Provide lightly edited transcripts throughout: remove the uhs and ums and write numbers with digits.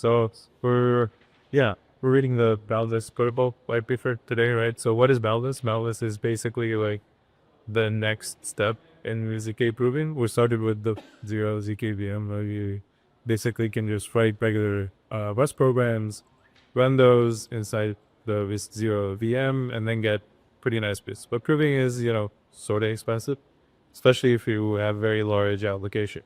So we're reading the Boundless protocol white paper today, right? So what is Boundless? Boundless is basically like the next step in ZK proving. We started with the zero ZK VM, where you basically can just write regular Rust programs, run those inside the RISC Zero VM, and then get pretty nice bits. But proving is, sort of expensive, especially if you have very large application.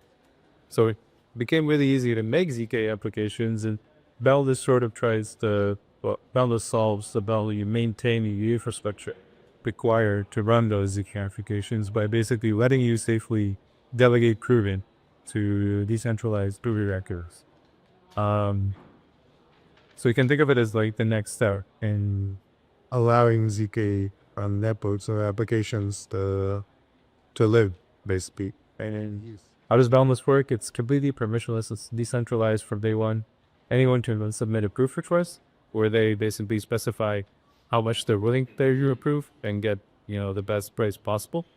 So it became really easy to make ZK applications, and Boundless sort of tries to, Boundless solves the problem you maintain the infrastructure required to run those ZK applications by basically letting you safely delegate proving to decentralized proving records. So you can think of it as like the next step in allowing ZK networks or applications to live, basically. And how does Boundless work? It's completely permissionless. It's decentralized from day one. Anyone can submit a proof request where they basically specify how much they're willing to approve and get, the best price possible.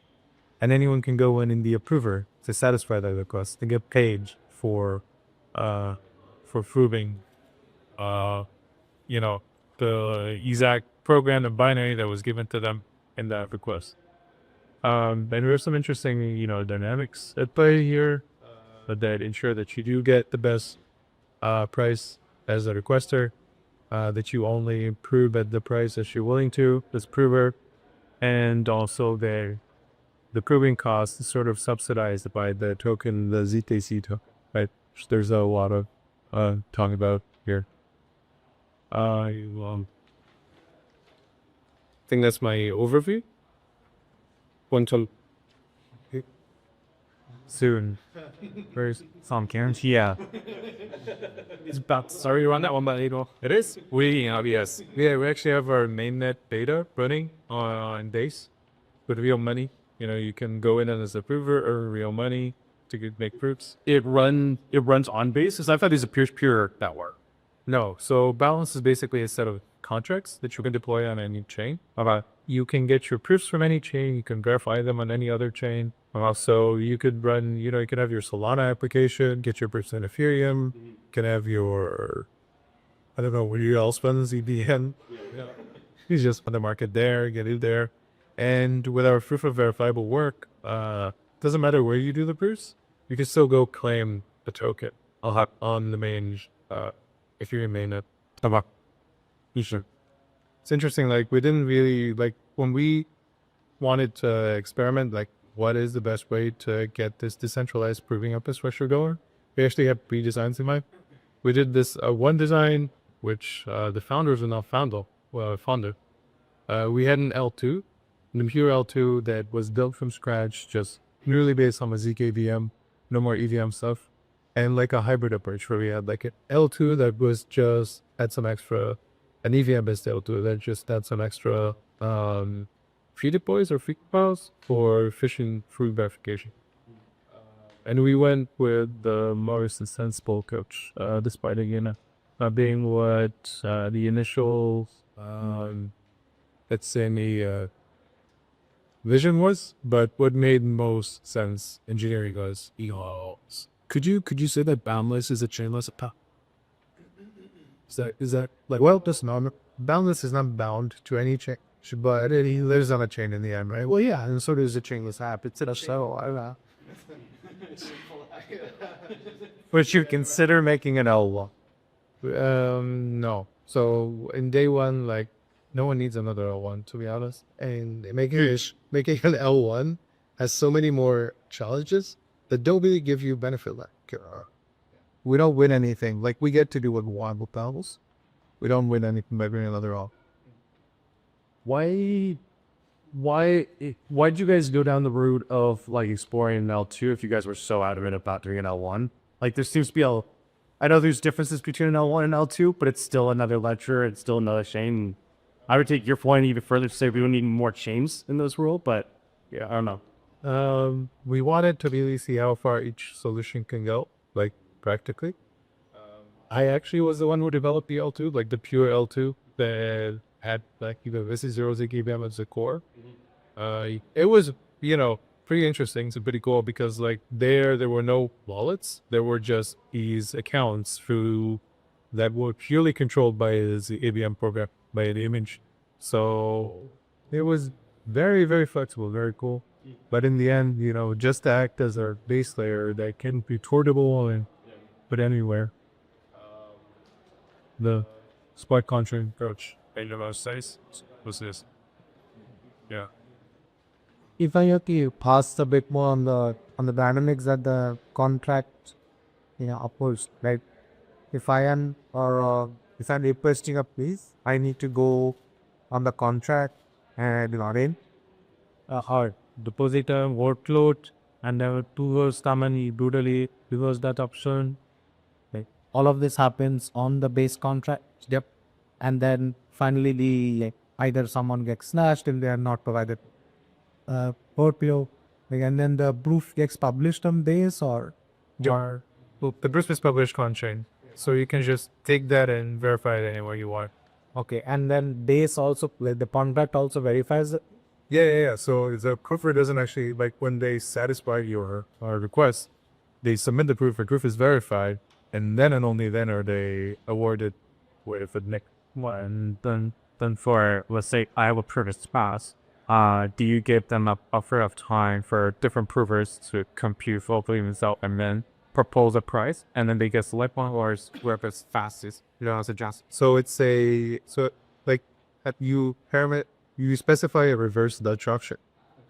And anyone can go in the approver to satisfy that request and get paid for proving, the exact program and binary that was given to them in that request. And there's some interesting, dynamics at play here that ensure that you do get the best price as a requester, that you only prove at the price that you're willing to as prover, and also the proving cost is sort of subsidized by the token, the ZTC token, right? Which there's a lot of talking about here. I think that's my overview. Quantum soon. Where's some guarantee? Yeah. It's about sorry to run that one, but it is. Yes. Yeah, we actually have our mainnet beta running on Days with real money. You can go in as a prover or real money to make proofs. It runs on basis. I thought it was a pure network. No, so Balance is basically a set of contracts that you can deploy on any chain. You can get your proofs from any chain. You can verify them on any other chain. So you could run, you can have your Solana application, get your proofs in Ethereum. You can have your, I don't know, what else runs EVM. You just on the market there, get it there. And with our proof of verifiable work, doesn't matter where you do the proofs, you can still go claim the token on the main Ethereum mainnet. Sure. It's interesting, like we didn't really, like when we wanted to experiment, like what is the best way to get this decentralized proving infrastructure going, we actually had 3 designs in mind. We did this one design, which the founders are now founder. We had an L2, the pure L2 that was built from scratch, just purely based on a ZK VM, no more EVM stuff, and like a hybrid approach where we had like an L2 that was just had some extra, an EVM based L2 that just had some extra free deploys or free compiles for efficient through verification. And we went with the Morris and Sensible coach, despite again being what the initial, let's say, the vision was, but what made most sense engineering was EOS. Could you say that Boundless is a chainless attack? Is that like, well, just not, Boundless is not bound to any chain, but it lives on a chain in the end, right? Well, yeah, and so does a chainless app. It's a so. Would you consider making an L1? No. So in day one, like no one needs another L1, to be honest. And making an L1 has so many more challenges that don't really give you benefit. Like we don't win anything. Like we get to do what we want with Boundless. We don't win anything by bringing another L. Why'd you guys go down the route of like exploring an L2 if you guys were so adamant about doing an L1? Like there seems to be I know there's differences between an L1 and L2, but it's still another ledger, it's still another chain. I would take your point even further to say we don't need more chains in this world, but yeah, I don't know. We wanted to really see how far each solution can go, like practically. I actually was the one who developed the L2, like the pure L2 that had like this is zero ZKVM as the core. It was, pretty interesting. It's pretty cool because like there were no wallets. There were just these accounts through that were purely controlled by the ABM program, by the image. So it was very, very flexible, very cool. But in the end, just to act as our base layer that can be portable and put anywhere. The smart contract approach in the most size was this. Yeah. If I have to pass a bit more on the dynamics that the contract, upwards, right? If I am if I'm requesting a piece, I need to go on the contract and log in. Our depositor workload and then towards Tamani brutally reverse that option. All of this happens on the base contract. Yep. And then finally either someone gets snatched if they are not provided port PO, and then the proof gets published on base or Well, the proof is published on chain. So you can just take that and verify it anywhere you want. okay, and then base also the contract also verifies it. Yeah. So the proofer doesn't actually, like when they satisfy your request, they submit the proof is verified, and then and only then are they awarded with a NIC. And then for, let's say I have a proof is passed, do you give them a buffer of time for different provers to compute locally themselves and then propose a price, and then they get select one, or is whoever's fastest, suggest? So it's you specify a reverse Dutch auction.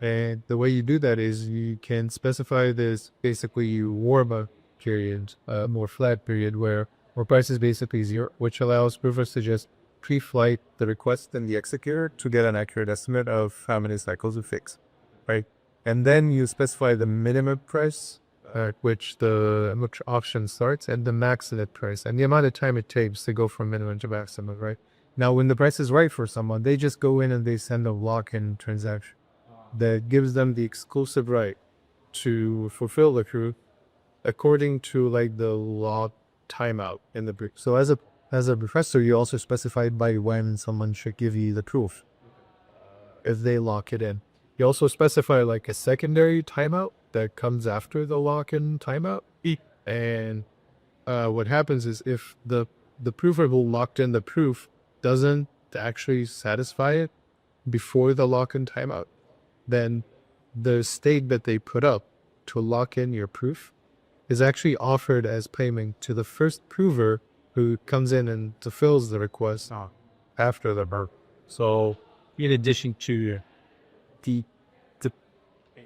And the way you do that is you can specify this, basically you warm a period, a more flat period where price is basically zero, which allows provers to just pre-flight the request and the executor to get an accurate estimate of how many cycles to fix, right? And then you specify the minimum price at which auction starts and the max net price and the amount of time it takes to go from minimum to maximum, right? Now, when the price is right for someone, they just go in and they send a lock-in transaction that gives them the exclusive right to fulfill the proof according to like the law timeout in the brief. So as a professor, you also specify by when someone should give you the proof if they lock it in. You also specify like a secondary timeout that comes after the lock-in timeout. And what happens is if the prover who locked in the proof doesn't actually satisfy it before the lock-in timeout, then the stake that they put up to lock in your proof is actually offered as payment to the first prover who comes in and fulfills the request after the burn. So in addition to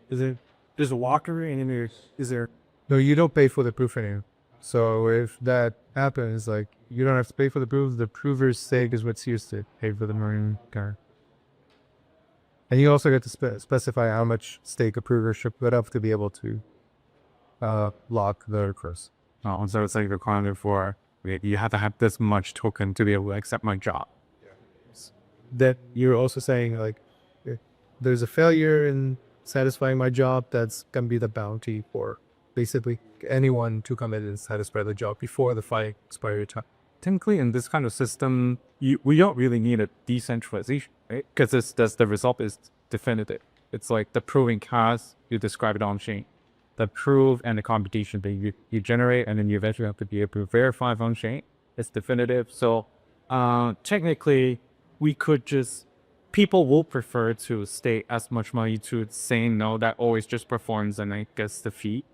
There's a locker and is there? no, you don't pay for the proof anymore. So if that happens, like you don't have to pay for the proof. The prover's stake is what's used to pay for the marine car. And you also get to specify how much stake a prover should put up to be able to lock the request. Oh, so it's like the requirement for you have to have this much token to be able to accept my job. That you're also saying like if there's a failure in satisfying my job, that's gonna be the bounty for basically anyone to come in and satisfy the job before the fine expiry time. Technically, in this kind of system, we don't really need a decentralization, right? Because the result is definitive. It's like the proving cast, you describe it on chain. The proof and the computation that you generate, and then you eventually have to be able to verify on chain. It's definitive. So technically, we could people will prefer to stake as much money to saying no that always just performs and I guess the fee,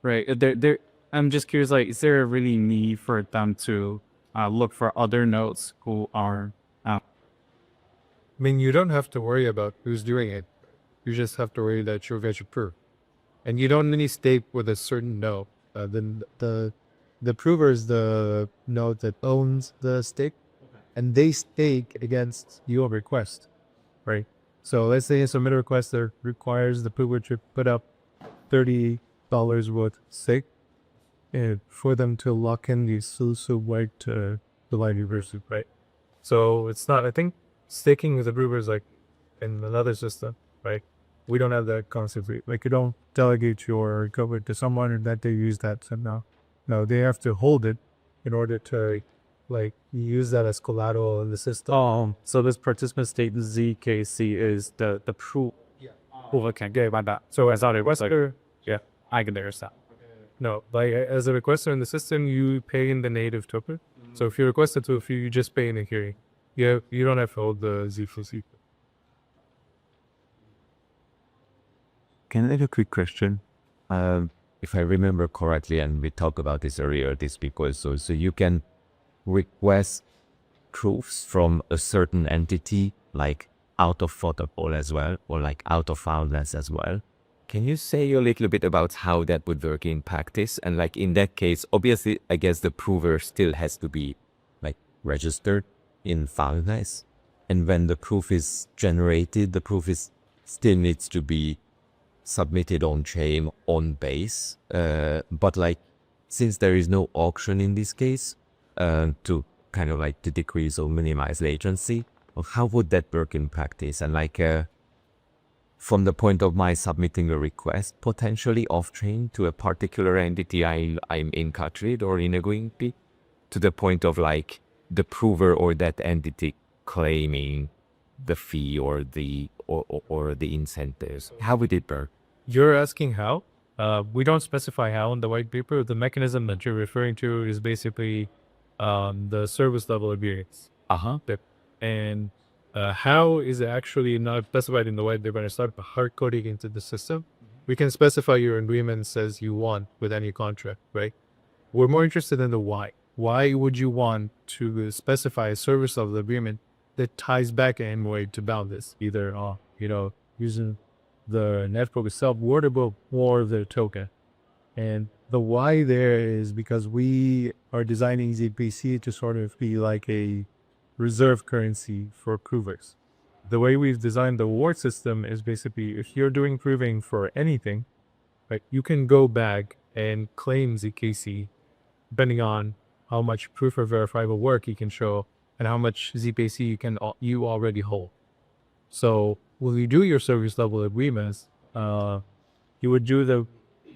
right? I'm just curious, like, is there a really need for them to look for other nodes who are I mean, you don't have to worry about who's doing it. You just have to worry that you'll get your proof. And you don't need stake with a certain node. Then the prover is the node that owns the stake, and they stake against your request, right? So let's say you submit a request that requires the prover to put up $30 worth stake for them to lock in the exclusive right to the live university, right? So it's not, I think staking with the prover is like in another system, right? We don't have that concept. Like you don't delegate your code to someone and that they use that. So no, they have to hold it in order to like use that as collateral in the system. so this participant state ZKC is the proof. Who can get about that. So as a requester, I can understand. no, like as a requester in the system, you pay in the native token, So if you request it to a few, you just pay in a hearing. You don't have to hold the Z for C. Can I have a quick question? If I remember correctly, and we talked about this earlier this week also, so you can request proofs from a certain entity, like out of protocol as well, or like out of boundless as well. Can you say a little bit about how that would work in practice? And like in that case, obviously, I guess the prover still has to be like registered in boundless. And when the proof is generated, the proof is still needs to be submitted on chain on base. But like, since there is no auction in this case, to kind of like to decrease or minimize latency, how would that work in practice? And like, from the point of my submitting a request potentially off-chain to a particular entity I'm in touch with or in agreeing with, to the point of like the prover or that entity claiming the fee or the incentives. How would it work? You're asking how? We don't specify how in the white paper. The mechanism that you're referring to is basically the service level agreements. And how is actually not specified in the white paper. And start hard coding into the system. We can specify your agreements as you want with any contract, right? We're more interested in the why. Why would you want to specify a service level agreement that ties back in way to boundless, either using the network itself, wordable, or the token? And the why there is because we are designing ZPC to sort of be like a reserve currency for provers. The way we've designed the reward system is basically if you're doing proving for anything, right, you can go back and claim ZKC depending on how much proof of verifiable work you can show and how much ZPC you already hold. So when you do your service level agreements, you would do the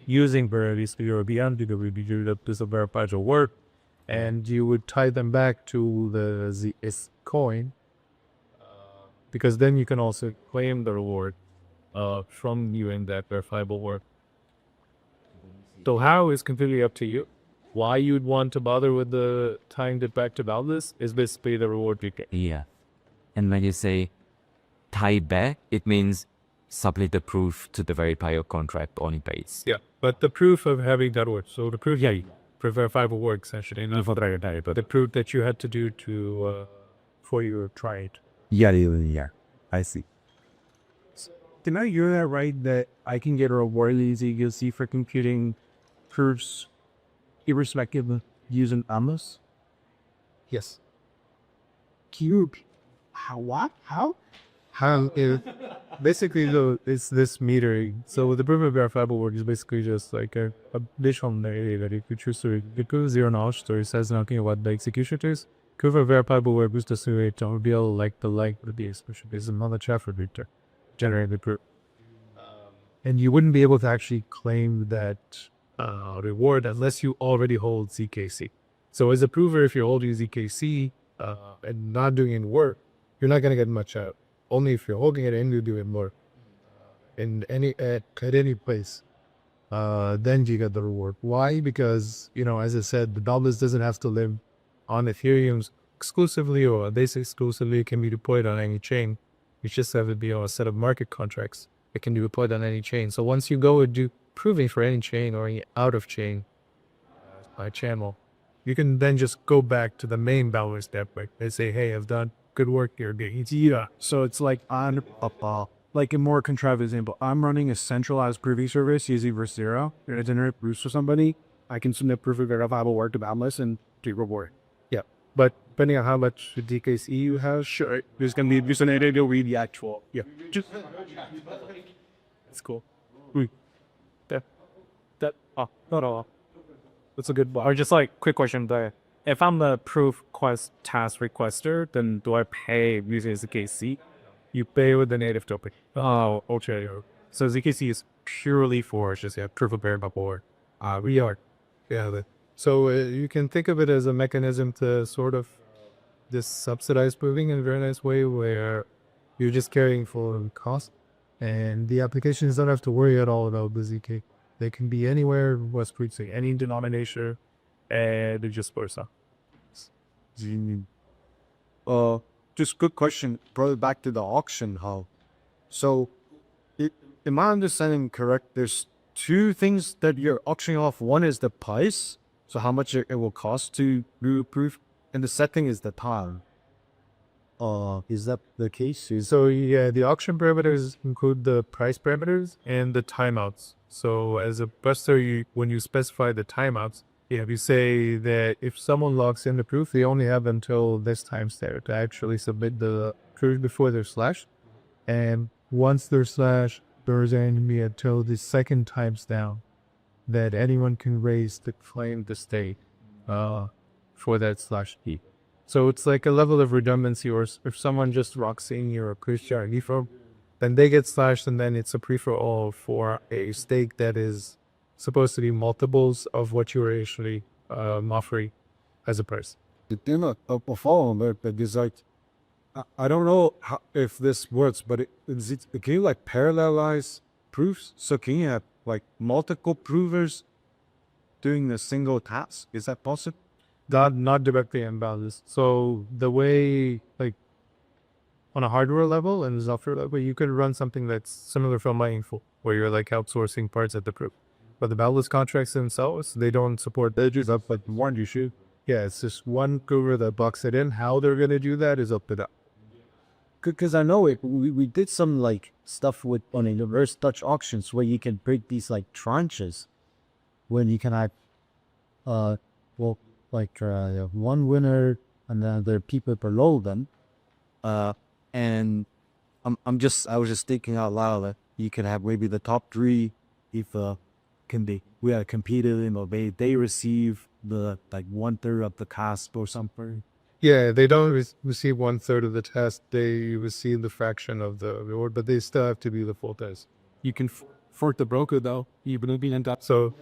using varieties to your BM to do the verifiable work, and you would tie them back to the ZS coin, because then you can also claim the reward from you in that verifiable work. So how is completely up to you. Why you'd want to bother with the tying it back to boundless is basically the reward you get. Yeah. And when you say tie back, it means submit the proof to the verifier contract on base. Yeah, but the proof of having that work. So the proof, for verifiable work essentially, not for the proof that you had to do to before you try it. Yeah. I see. Did I hear that right? That I can get a reward ZKC for computing proofs irrespective of using boundless? Yes. Cube. How? How is basically it's this metering. So the proof of verifiable work is basically just like a additional narrative that you could choose to go zero knowledge story says nothing about the execution is. Proof of verifiable work is the way to reveal like the length of the expression is another chapter reader generate the proof. And you wouldn't be able to actually claim that reward unless you already hold ZKC. So as a prover, if you're holding ZKC and not doing any work, you're not going to get much out. Only if you're holding it and you're doing work at any place, then you get the reward. Why? Because, as I said, the boundless doesn't have to live on Ethereum exclusively or base exclusively. It can be deployed on any chain. You just have to be on a set of market contracts. It can be deployed on any chain. So once you go and do proving for any chain or any out of chain by channel, you can then just go back to the main boundless network and say, hey, I've done good work here. Yeah. So it's like on like a more contrived example. I'm running a centralized proving service using RISC Zero. You're gonna generate proofs for somebody. I can submit proof of verifiable work to boundless and do reward. Yeah. But depending on how much DKC you have, Sure. There's gonna be just an edit to read the actual. yeah. Just It's cool. No. That's a good one. Or just like quick question there. If I'm the proof quest task requester, then do I pay using ZKC? You pay with the native token. Oh, okay. So ZKC is purely for just proof of verifiable work. We are. Yeah. So you can think of it as a mechanism to sort of this subsidized proving in a very nice way where you're just carrying for cost and the applications don't have to worry at all about the ZK. They can be anywhere, West say any denomination, and they just burst up. Just quick question, brought it back to the auction how. So, am I understanding correct? There's two things that you're auctioning off. One is the price, so how much it will cost to do a proof, and the second is the time. Is that the case? So yeah, the auction parameters include the price parameters and the timeouts. So as a buster, when you specify the timeouts, you say that if someone logs in the proof, they only have until this time stamp to actually submit the proof before they're slashed. And once they're slashed, there's going to be until the second timestamp that anyone can raise to claim the state for that slash key. So it's like a level of redundancy, or if someone just rocks in your pre-share from, then they get slashed, and then it's a free-for-all for a stake that is supposed to be multiples of what you were actually offering as a price. The thing a follow on that, but it's like, I don't know if this works, but can you like parallelize proofs? So can you have like multiple provers doing the single task? Is that possible? Not directly in Boundless. So the way, like, on a hardware level and software level, you could run something that's similar from Mindful, where you're like outsourcing parts at the proof. But the Boundless contracts themselves, they don't support the edges up, but one you should. Yeah, it's just one prover that blocks it in. How they're going to do that is up to them. Because I know we did some like stuff with on a reverse Dutch auctions where you can break these like tranches when you can have one winner and then there are people below them, and I was just thinking out loud that you can have maybe the top three if we are competed in, or they receive the like 1/3 of the cost or something. Yeah, they don't receive 1/3 of the test. They receive the fraction of the reward, but they still have to be the full test. You can fork the broker though. You will be in that. So,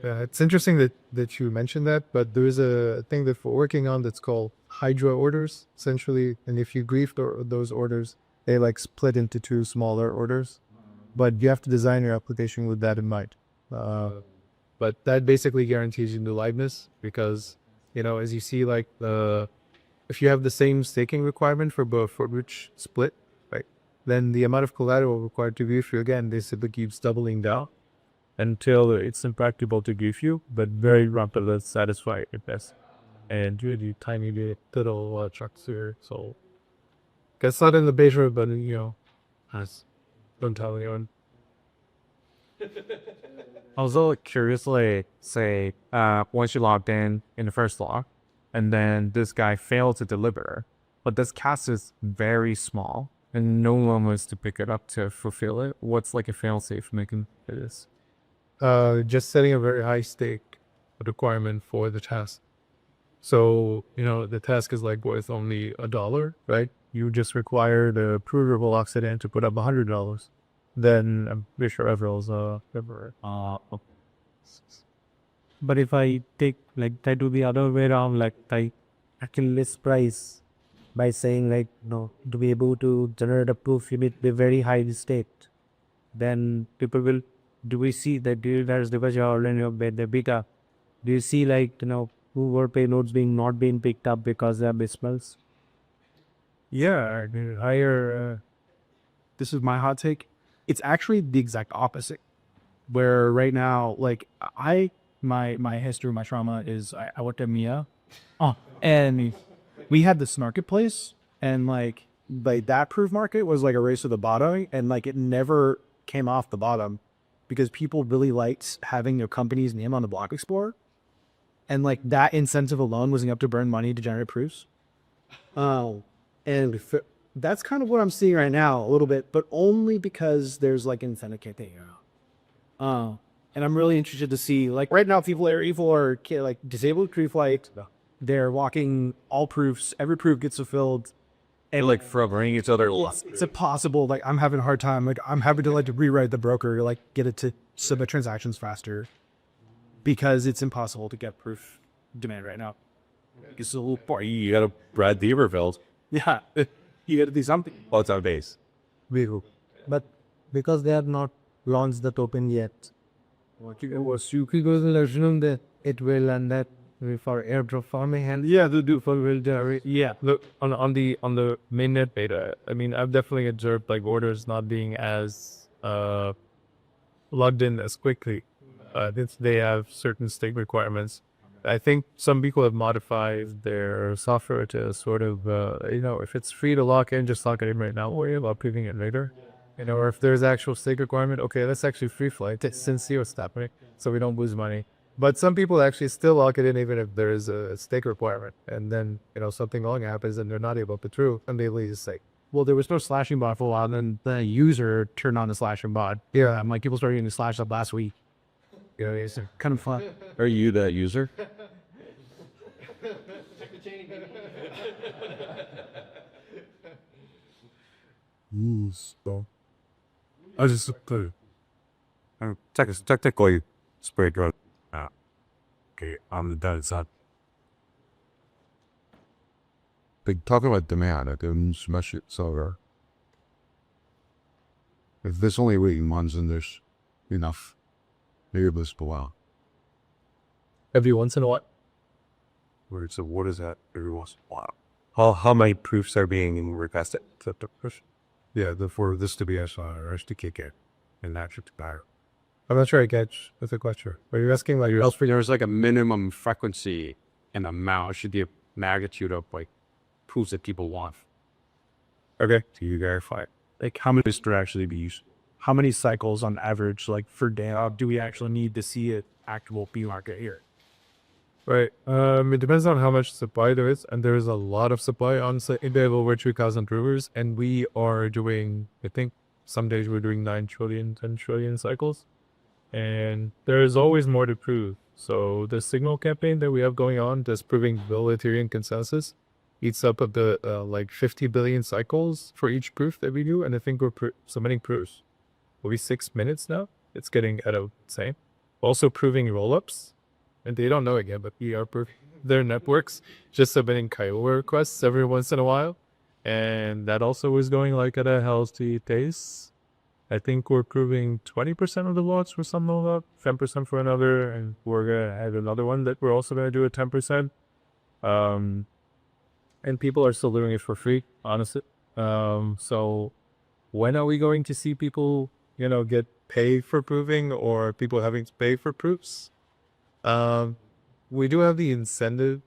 it's interesting that you mentioned that, but there is a thing that we're working on that's called Hydra orders, essentially. And if you grief those orders, they like split into two smaller orders. But you have to design your application with that in mind. But that basically guarantees you the liveness because, as you see, like if you have the same staking requirement for both, for which split, right, then the amount of collateral required to grief you again, they simply keeps doubling down until it's impractical to grief you, but very rapidly satisfy at best. And really tiny little trucks here, so it's not in the beta, but don't tell anyone. Also, curiously, say once you logged in the first log, and then this guy failed to deliver, but this cast is very small, and no one was to pick it up to fulfill it. What's like a fail-safe making for this? Just setting a very high stake requirement for the task. So, the task is like worth only $1, right? You just require the provable oxidant to put up $100. Then I'm pretty sure everyone's everywhere. But if I try to the other way around, like I Can list price by saying to be able to generate a proof, you need to be very highly staked. then people will. Do we see that there's because you're already the beta? Do you see who were payloads not being picked up because they're bismals? Yeah, higher. This is my hot take. It's actually the exact opposite. Where right now, my history, my trauma is I worked at Mia, and we had this marketplace, and like that proof market was like a race to the bottom, and like it never came off the bottom because people really liked having their company's name on the block explorer, and like that incentive alone was enough to burn money to generate proofs. And that's kind of what I'm seeing right now a little bit, but only because there's like incentive. And I'm really interested to see, like right now, people are like disabled crew flight. They're walking all proofs. Every proof gets fulfilled. And like frogering each other. it's impossible. Like I'm having a hard time. Like I'm having to rewrite the broker, like get it to submit transactions faster because it's impossible to get proof demand right now. It's a little far. You gotta Brad Deaverveld. Yeah, you got to do something. Oh, it's on base. But because they have not launched the token yet, you could go to assume that it will, and that for airdrop farming and Yeah, they do. Yeah, look on the mainnet beta. I mean, I've definitely observed like orders not being as logged in as quickly. They have certain stake requirements. I think some people have modified their software to sort of, if it's free to lock in, just lock it in right now. Worry about proving it later. Or if there's actual stake requirement, okay, that's actually free flight. It's sincere stuff, right? So we don't lose money. But some people actually still lock it in even if there is a stake requirement. And then, something wrong happens and they're not able to prove and they lose stake. Well, there was no slashing bot for a while, and then the user turned on the slashing bot. Yeah. Like people started using the slash up last week. It's Kind of fun. Are you the user? I just technically speaking, okay, on the dead side. Big talk about demand, I can smash it so if there's only waiting months and there's enough variables below. every once in a while. Where so what is that every once in a while? How many proofs are being requested? Yeah, for this to be SRS to kick in and that should matter. I'm not sure I catch the question. Are you asking like your There's like a minimum frequency and amount. It should be a magnitude of like proofs that people want. Okay. So you verify. Like how many This to actually be used. how many cycles on average, like for day, do we actually need to see an actual P market here? Right. It depends on how much supply there is, and there is a lot of supply on eBay of over 2,000 provers, and we are doing, I think, some days we're doing 9 trillion, 10 trillion cycles, and there is always more to prove. So the signal campaign that we have going on, that's proving the Ethereum consensus, eats up a bit, like 50 billion cycles for each proof that we do, and I think we're submitting proofs. Will be 6 minutes now. It's getting out of insane. Also proving rollups. And they don't know it yet, but we are proving their networks, just submitting Kiowa requests every once in a while. And that also is going like at a healthy pace. I think we're proving 20% of the lots for some rollup, 10% for another, and we're going to add another one that we're also going to do at 10%. And people are still doing it for free, honestly. So when are we going to see people, get paid for proving or people having to pay for proofs? We do have the incentive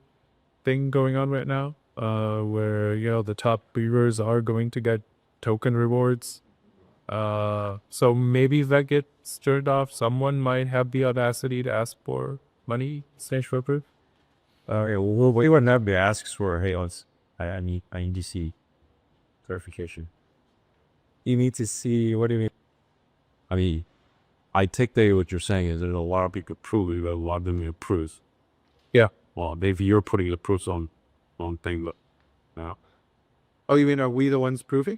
thing going on right now, where, the top beavers are going to get token rewards. So maybe if that gets turned off, someone might have the audacity to ask for money in exchange for proof. Well, we would not be asked for, hey, I need to see clarification. You need to see, what do you mean? I mean, I take that what you're saying is there's a lot of people prove it, but a lot of them proofs. Yeah. Well, maybe you're putting the proofs on thing, but now. Oh, you mean, are we the ones proving?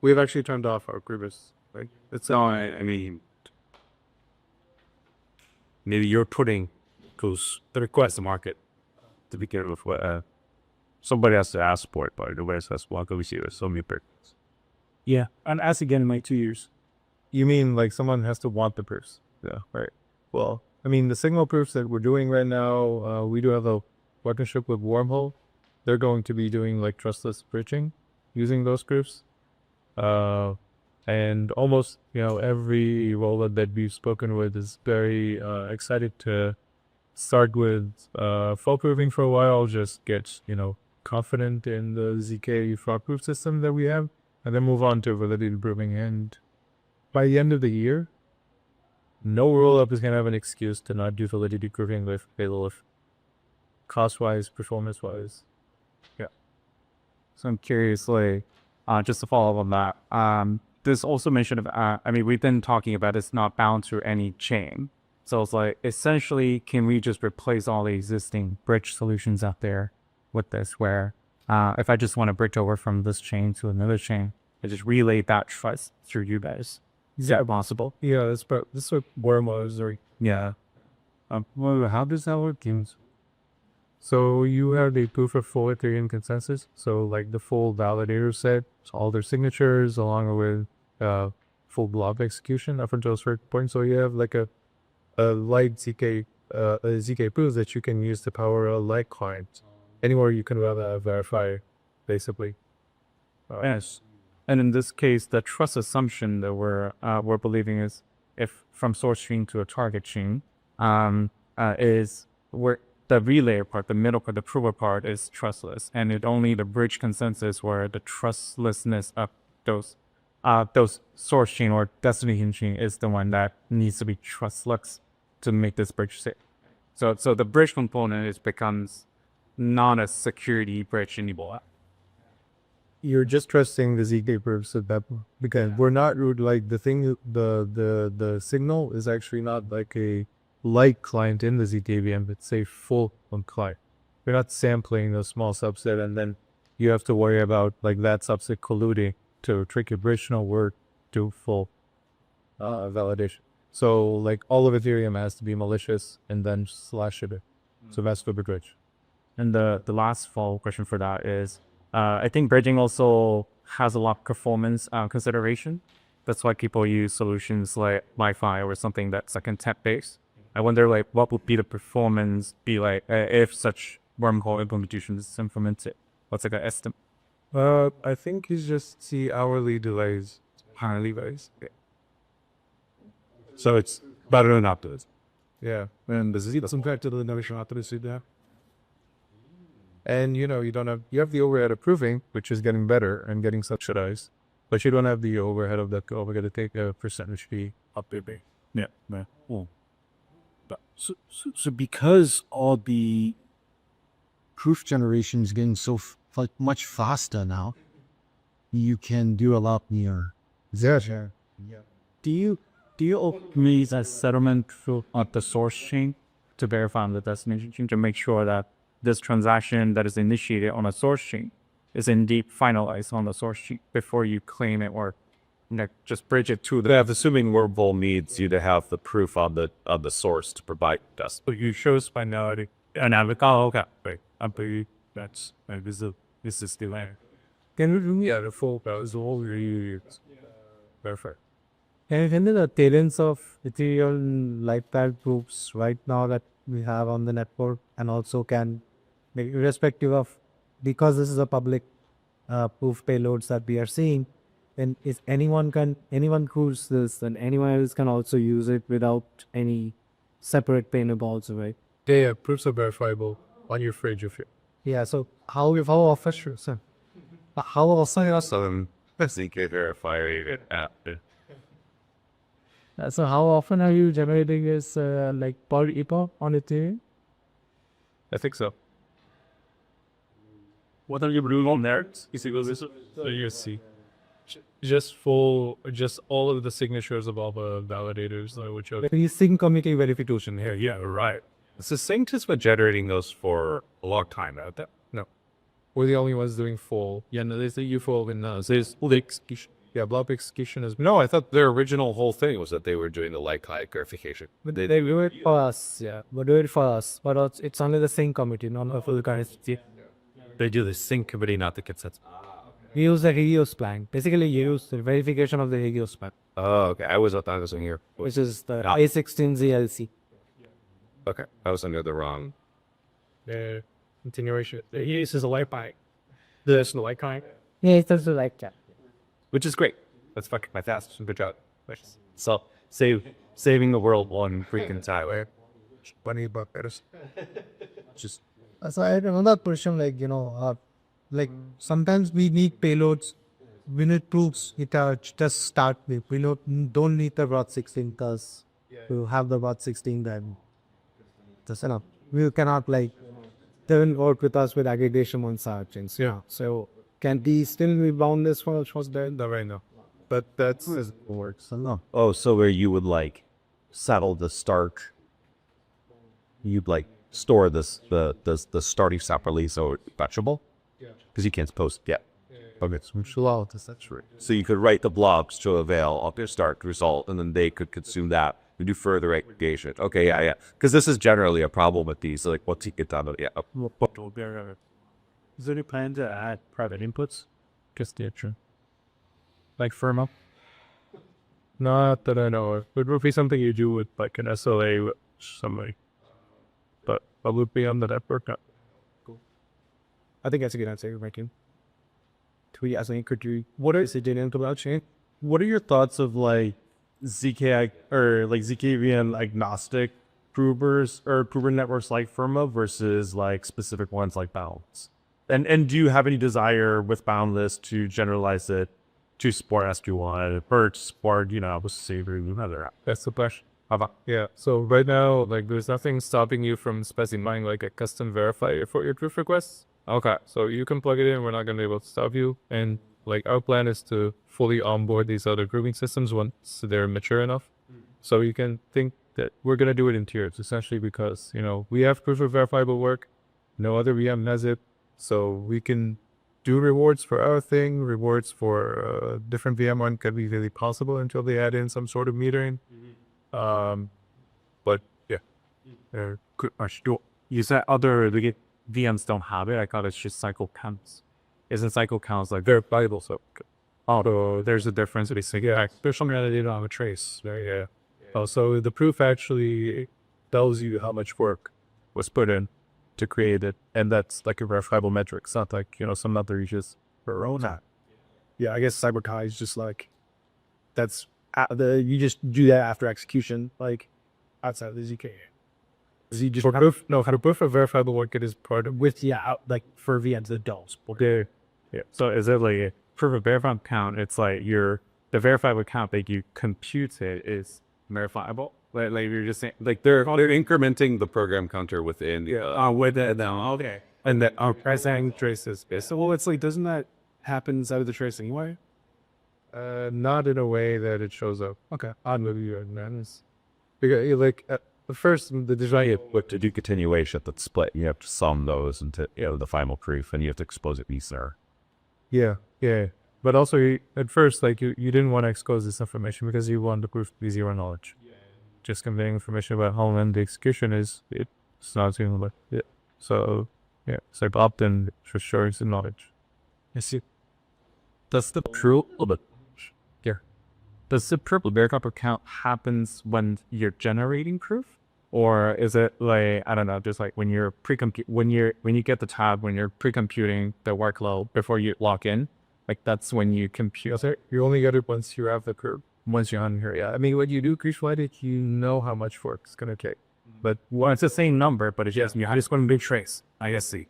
We've actually turned off our proofs. Like, it's No, I mean, maybe you're putting because the request the market to begin with. Somebody has to ask for it, but nobody says, "Well, can we see there's so many proofs?" Yeah, and ask again in like 2 years. You mean like someone has to want the proofs? Yeah, right. Well, I mean, the signal proofs that we're doing right now, we do have a partnership with Wormhole. They're going to be doing like trustless bridging using those proofs. And almost, every roller that we've spoken with is very excited to start with full proving for a while, just get, confident in the ZK fraud proof system that we have, and then move on to validity proving. And by the end of the year, no rollup is going to have an excuse to not do validity proving with Halo, cost-wise, performance-wise. Yeah. So I'm curious, like, just to follow up on that, there's also mention of, we've been talking about it's not bound to any chain. So it's like, essentially, can we just replace all the existing bridge solutions out there with this, where if I just want to bridge over from this chain to another chain, I just relay that trust through you guys? Is that possible? Yeah, this is what Wormhole is doing. Yeah. Well, how does that work, James? So you have the proof of full Ethereum consensus. So like the full validator set, so all their signatures along with full blob execution up until a certain point. So you have like a light ZK ZK proofs that you can use to power a light client. Anywhere you can verify, basically. Yes. And in this case, the trust assumption that we're believing is if from source chain to a target chain, is where the relay part, the middle part, the prover part is trustless, and it only the bridge consensus where the trustlessness of those source chain or destination chain is the one that needs to be trustless to make this bridge safe. So the bridge component becomes not a security bridge anymore. You're just trusting the ZK proofs at that point, because we're not like the thing. The signal is actually not like a light client in the ZKVM. It's a full on client. We're not sampling a small subset, and then you have to worry about like that subset colluding to trick your bridge. No, we're do full validation. So like all of Ethereum has to be malicious and then slash it. So that's for the bridge. And the last follow question for that is, I think bridging also has a lot of performance consideration. That's why people use solutions like Wi-Fi or something that's like intent based. I wonder like what would be the performance be like if such wormhole implementation is implemented? What's like an estimate? I think you just see hourly delays. Hourly delays. So it's better than optimism. Yeah. And this is compared to the innovation optimism there. And you have the overhead of proving, which is getting better and getting subsidized, but you don't have the overhead of that. We're gonna take a percentage fee up there. Yeah. Well, so because all the proof generation is getting so much faster now, you can do a lot more. Sure. Do you use a settlement through on the source chain to verify on the destination chain to make sure that this transaction that is initiated on a source chain is indeed finalized on the source chain before you claim it or just bridge it to the... Yeah, assuming wormhole needs you to have the proof on the source to provide us. So you show finality. And I would go, okay, wait, I believe that's this is the land. Can you do me the full is all you perfect. And then the cadence of Ethereum lifetime proofs right now that we have on the network, and also can, irrespective of, because this is a public proof payloads that we are seeing, then if anyone proves this, then anyone else can also use it without any separate payment also, right? Yeah, proofs are verifiable on your fridge if you. Yeah. So how often, sure, sir. How often? ZK verifier So how often are you generating this like per epoch on Ethereum? I think so. What are you doing on there? So you see, just all of the signatures of all the validators, which are Very sync communicate verification here. Yeah, right. So Sanctus been generating those for a long time now. No, we're the only ones doing full. Yeah, no, there's a UFO and there's full execution. Yeah, blob execution is. No, I thought their original whole thing was that they were doing the light client verification. They do it for us, yeah. But do it for us. But it's only the sync committee, not the full currency. They do the sync committee, not the consensus. We use the Helios plan. Basically, you use the verification of the Helios plan, Oh, okay. I was thought this in here. which is the I16ZLC. Okay, I was under the wrong. The continuation. This is a light bike. This is the light kind. Yeah, it's also like that. Which is great. That's fucking fantastic. Good job. So saving the world one freaking time. Right? $20. Just So I had another question, like sometimes we need payloads, we need proofs. It just start with. We don't need the ROT 16 because we have the ROT 16 then. That's enough. We cannot don't work with us with aggregation on such things. Yeah. So can these still be boundless for there? Not right now. But that's Works. No. Oh, so where you would like settle the start, you'd like store this the starting separately so it's fetchable? Because you can't post yet. Okay, so you could write the blobs to avail of their start result, and then they could consume that and do further aggregation. Okay, yeah. Because this is generally a problem with these. Like, what's it done? Yeah. Is there any plan to add private inputs? just the true. Like firm up? Not that I know of. It would be something you do with like an SLA with somebody. publicly on the network. I think that's a good answer, Rankin. Tweet as an anchor to what is it didn't about chain? What are your thoughts of like ZK or like ZKVM agnostic provers or prover networks like Firma versus like specific ones like Boundless? And do you have any desire with Boundless to generalize it to support SQ1 or to support, you know, another? That's the question. Yeah. So right now, like, there's nothing stopping you from specifying like a custom verifier for your proof requests. Okay. So you can plug it in. We're not going to be able to stop you. And like, our plan is to fully onboard these other proving systems once they're mature enough. So you can think that we're going to do it in tiers, essentially because, you know, we have proof of verifiable work. No other VM has it. So we can do rewards for our thing. Rewards for different VM one could be really possible until they add in some sort of metering. But yeah, You said other VMs don't have it. I thought it's just cycle counts. Isn't cycle counts like verifiable? So there's a difference? yeah, there's something that they don't have a trace. Yeah. So the proof actually tells you how much work was put in to create it, and that's like a verifiable metric. It's not like, you know, some other you just that. Yeah, I guess CyberKai is just like that's you just do that after execution, like outside of the ZK. You just for proof of verifiable work, it is part of With like for VMs that don't support. Yeah. So is it like proof of verifiable count? It's like the verifiable count that you compute it is verifiable. Like you're just saying, like They're incrementing the program counter within. with it now. Okay. and that our present traces. So well, it's like doesn't that happen inside of the trace anyway? Not in a way that it shows up. Okay. Oddly, madness. Because like at first the design. But to do continuation that's split, you have to sum those into, you know, the final proof, and you have to expose it there. Yeah. But also, at first, like you didn't want to expose this information because you want the proof to be zero knowledge. Just conveying information about how long the execution is, it's not zero, but yeah. So yeah, it's like opt-in for sure is knowledge. Yes. Does the proof verifiable count happens when you're generating proof, or is it like, I don't know, just like when you're when you get the tab, when you're pre-computing the workload before you log in, like that's when you compute it? You only get it once you have the curve. Once you're on here, yeah. I mean, when you do create it, you know how much work it's gonna take. But Well, it's the same number, but it's just you just want to be trace. I see.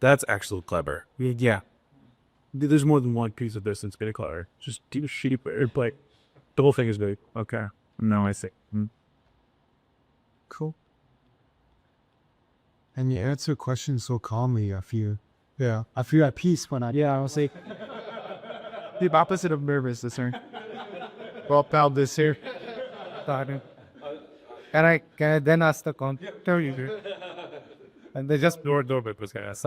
That's actually clever. Yeah. There's more than one piece of this that's getting clever. Just do sheep or like the whole thing is big. Okay. No, I see. Cool. And you answer questions so calmly. I feel at peace when I. Yeah, I was like the opposite of nervous, sir. Well, pal, this here. Can I then ask the contractor? And they just doorbell was gonna ask.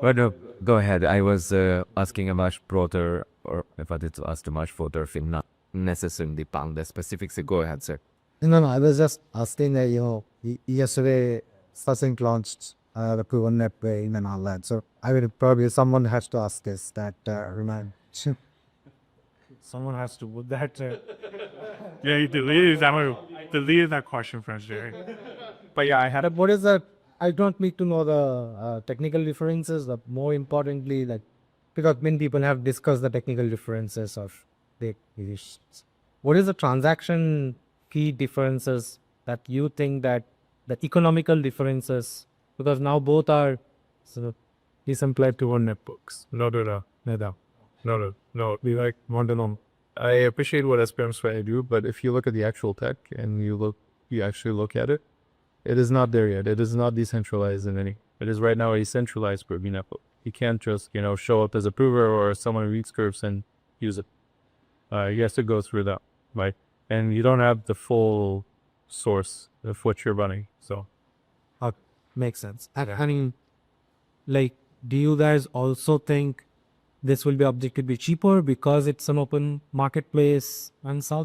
But no, go ahead. I was asking a much broader, or if I did to ask a much broader thing, not necessarily Boundless specifics. So go ahead, sir. No, I was just asking that, you know, yesterday Succinct launched the proven net brain and all that. So I will probably, someone has to ask us that remind. Someone has to with that. Yeah, you deleted that question from Jerry. But yeah, I had a. What is that? I don't need to know the technical differences, but more importantly, like, because many people have discussed the technical differences of the acquisitions. What is the transaction key differences that you think that the economical differences, because now both are sort of Exemplified to one netbooks. No. We like more than on. I appreciate what SPM's trying to do, but if you look at the actual tech and you actually look at it, it is not there yet. It is not decentralized in any. It is right now a centralized Proving network. You can't just, you know, show up as a prover or someone who reads curves and use it. You have to go through that, right? And you don't have the full source of what you're running. So, makes sense. I mean, like, do you guys also think this will be objective be cheaper because it's an open marketplace and so?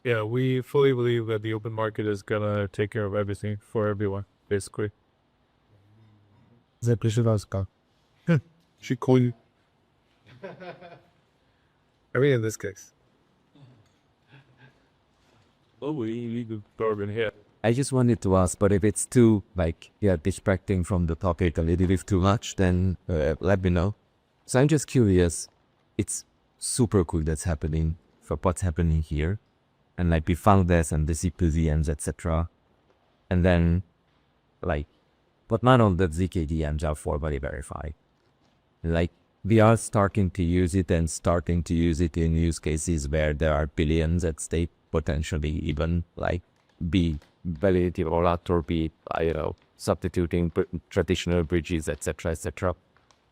yeah, we fully believe that the open market is gonna take care of everything for everyone, basically. She coined. I mean, in this case. Oh, we need the bourbon here. I just wanted to ask, but if it's too, like, yeah, distracting from the topic a little bit too much, then let me know. So I'm just curious. It's super cool that's happening for what's happening here. And like we found this and the ZPDMs, etc. And then, like, but not all the ZKDMs are formally verified. Like, we are starting to use it and starting to use it in use cases where there are billions at stake, potentially even like be validated or not, or be, substituting traditional bridges, etc., etc.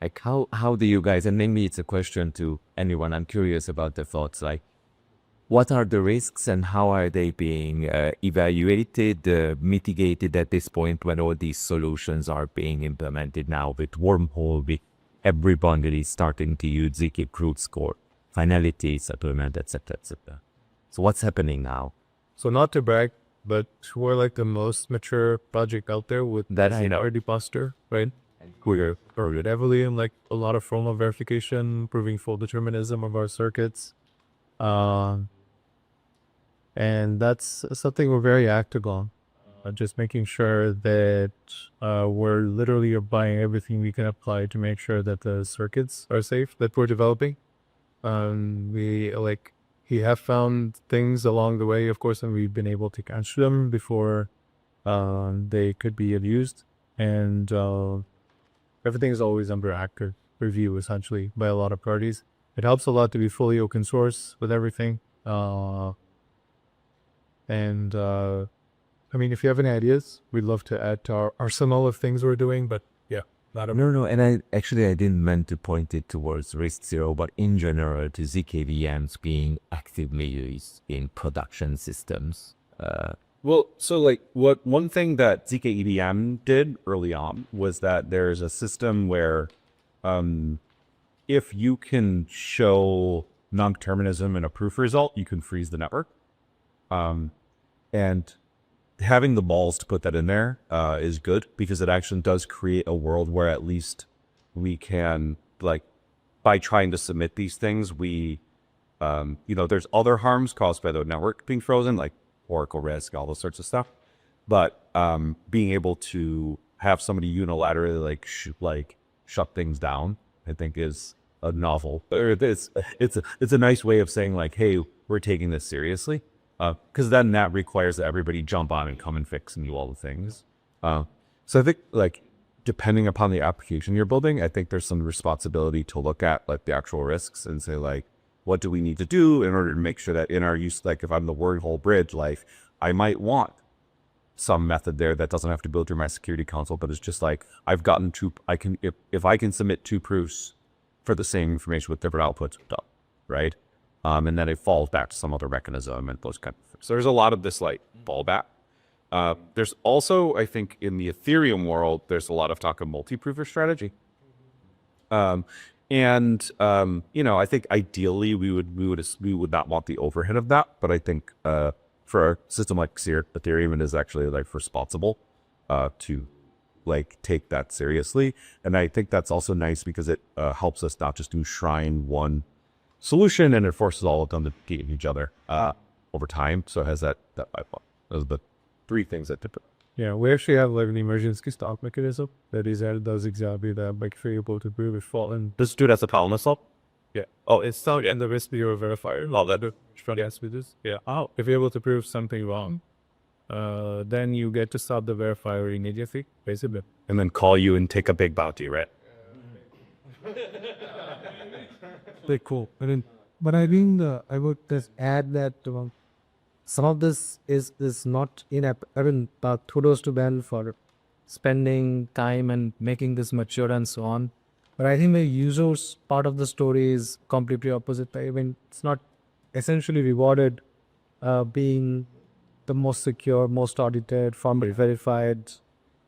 Like, how do you guys, and maybe it's a question to anyone, I'm curious about the thoughts, like, what are the risks and how are they being evaluated, mitigated at this point when all these solutions are being implemented now with Wormhole, with everybody starting to use zk root score, finality, settlement, etc., etc. So what's happening now? So not to brag, but we're like the most mature project out there with That I know. our depositor, right? We're rooted heavily in like a lot of formal verification, proving full determinism of our circuits. And that's something we're very active on. Just making sure that we're literally buying everything we can apply to make sure that the circuits are safe that we're developing. We have found things along the way, of course, and we've been able to catch them before they could be abused. And everything is always under active review, essentially, by a lot of parties. It helps a lot to be fully open source with everything. I mean, if you have any ideas, we'd love to add to our arsenal of things we're doing, but yeah, not a... No, and I didn't meant to point it towards RISC Zero, but in general to ZKVMs being actively used in production systems. Well, so like one thing that ZKEVM did early on was that there's a system where if you can show non-determinism in a proof result, you can freeze the network. And having the balls to put that in there is good, because it actually does create a world where at least we can, like, by trying to submit these things, we, there's other harms caused by the network being frozen, like Oracle RISC, all those sorts of stuff. But being able to have somebody unilaterally shut things down, I think is a novel, or it's a nice way of saying like, hey, we're taking this seriously. Because then that requires that everybody jump on and come and fix and do all the things. So I think, like, depending upon the application you're building, I think there's some responsibility to look at like the actual risks and say like, what do we need to do in order to make sure that in our use, like if I'm the wormhole bridge, like I might want some method there that doesn't have to build through my security console, but it's just like I've gotten if I can submit two proofs for the same information with different outputs, done, right? And then it falls back to some other mechanism and those kind of things. So there's a lot of this like fallback. There's also, I think, in the Ethereum world, there's a lot of talk of multi-proofer strategy. I think ideally we would not want the overhead of that, but I think for a system like Ethereum, it is actually like responsible to like take that seriously. And I think that's also nice because it helps us not just enshrine one solution and it forces all of them to compete each other over time. So it has that pipeline. Those are the three things that typically. Yeah, we actually have like an emergency stop mechanism that is added does exactly that, like if you're able to prove it fallen. This dude has a column stop? Yeah. Oh, it's not in the RISC Zero verifier. Oh, that front yes with this. Yeah. Oh. If you're able to prove something wrong, then you get to stop the verifier immediately, basically. And then call you and take a big bounty, right? Very cool. But I think I would just add that some of this is not in-app. I mean, kudos to Ben for spending time and making this mature and so on. But I think the users part of the story is completely opposite. I mean, it's not essentially rewarded being the most secure, most audited, formally verified,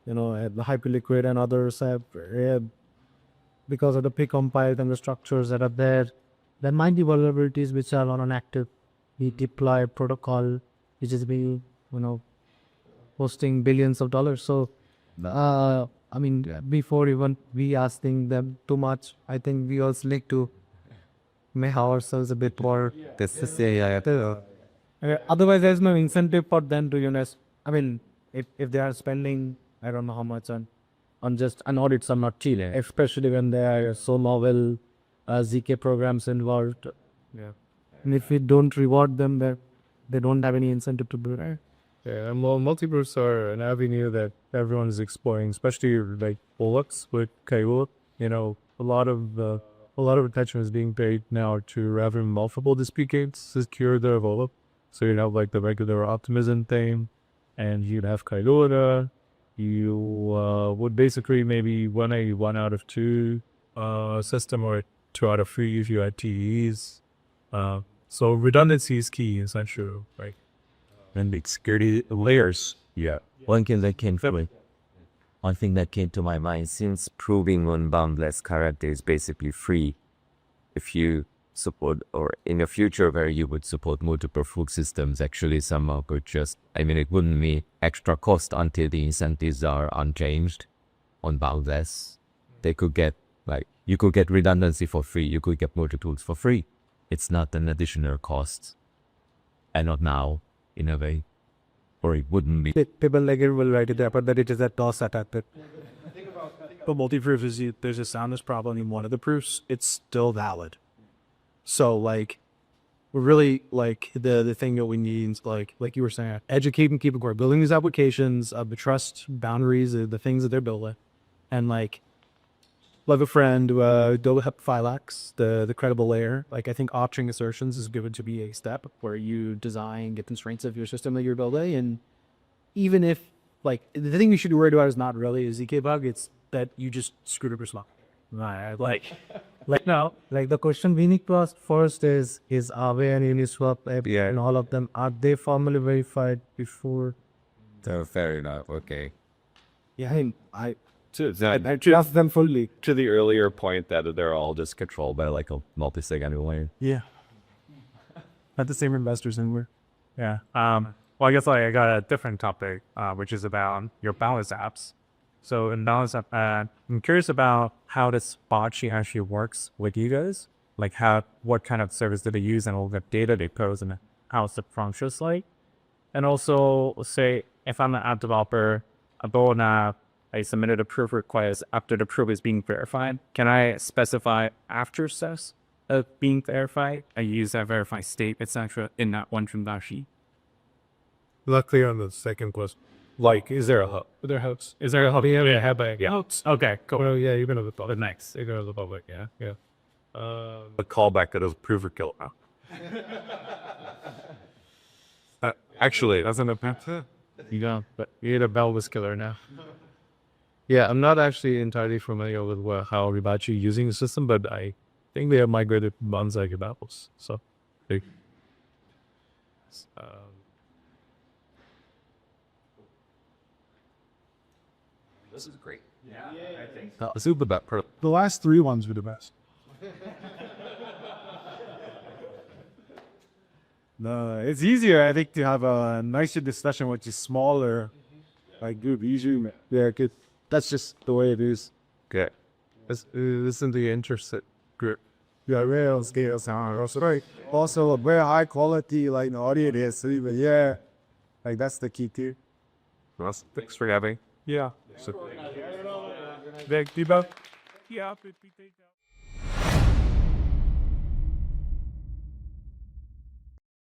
the hyperliquid and others have because of the precompiled and the structures that are there. There might be vulnerabilities which are on an active deploy protocol, which is being, hosting billions of dollars. So, before even we asking them too much, I think we also need to make ourselves a bit more. Otherwise, there's no incentive for them to, if they are spending, I don't know how much on just an audit, some not Chile, especially when there are so novel ZK programs involved. Yeah. And if we don't reward them, they don't have any incentive to do that. Yeah, and multi-proofs are an avenue that everyone is exploring, especially like Pollux with Kaiul. A lot of attention is being paid now to having multiple dispute gates secure the envelope. So you'd have like the regular optimism thing, and you'd have Kailua. You would basically maybe run a 1 out of 2 system, or 2 out of 3 if you had TEs. So redundancy is key, essentially, right? And big security layers. Yeah. One thing that came to my mind, since proving on boundless character is basically free, if you support, or in the future where you would support multiple proof systems, actually somehow could just, it wouldn't be extra cost until the incentives are unchanged on boundless. They could get, you could get redundancy for free, you could get multi-tools for free. It's not an additional cost. And not now, in a way. Or it wouldn't be. People like it will write it there, but that it is a DOS attack. But multi-proof is there's a soundness problem in one of the proofs. It's still valid. So we're really the thing that we need is like you were saying, educate and keep it core. Building these applications, the trust boundaries, the things that they're building, and like a friend, do Phylax, the credible layer. I think opting assertions is given to be a step where you design, get constraints of your system that you're building, and even if the thing you should be worried about is not really a ZK bug, it's that you just screwed up your slot. No, the question we need to ask first is Aave and Uniswap and all of them, are they formally verified before? So fair enough, okay. Yeah, I To trust them fully. the earlier point that they're all just controlled by like a multi-sig layer. Yeah. Not the same investors anywhere. Yeah. Well, I guess I got a different topic, which is about your balance apps. So in balance app, I'm curious about how the spot sheet actually works with you guys. What kind of service do they use, and all the data they post, and how's the functions like? And also, say if I'm an app developer, I build an app, I submitted a proof request after the proof is being verified. Can I specify after steps of being verified? I use that verify state, etc. in that one transaction. Luckily, on the second question, is there a hub? Are there hubs? Is there a hub? Yeah, yeah. Okay, cool. Well, yeah, you're gonna the public. Next. You're gonna the public. Yeah. A callback that is proof or kill now. Actually, That's an attempt. You don't, but you need a Belvis killer now. Yeah, I'm not actually entirely familiar with how Ribachi using the system, but I think they have migrated Bonsai Gabapos. So, they, This is great. super that per The last 3 ones were the best. No, it's easier, I think, to have a nicer discussion which is smaller. Group usually, good. That's just the way it is. Okay. this isn't the interested group. Yeah, real scales are also right. Also, a very high quality audio is. So yeah, that's the key too. Thanks for having. Yeah. So, Vic, Debo? Yeah, 50 take out.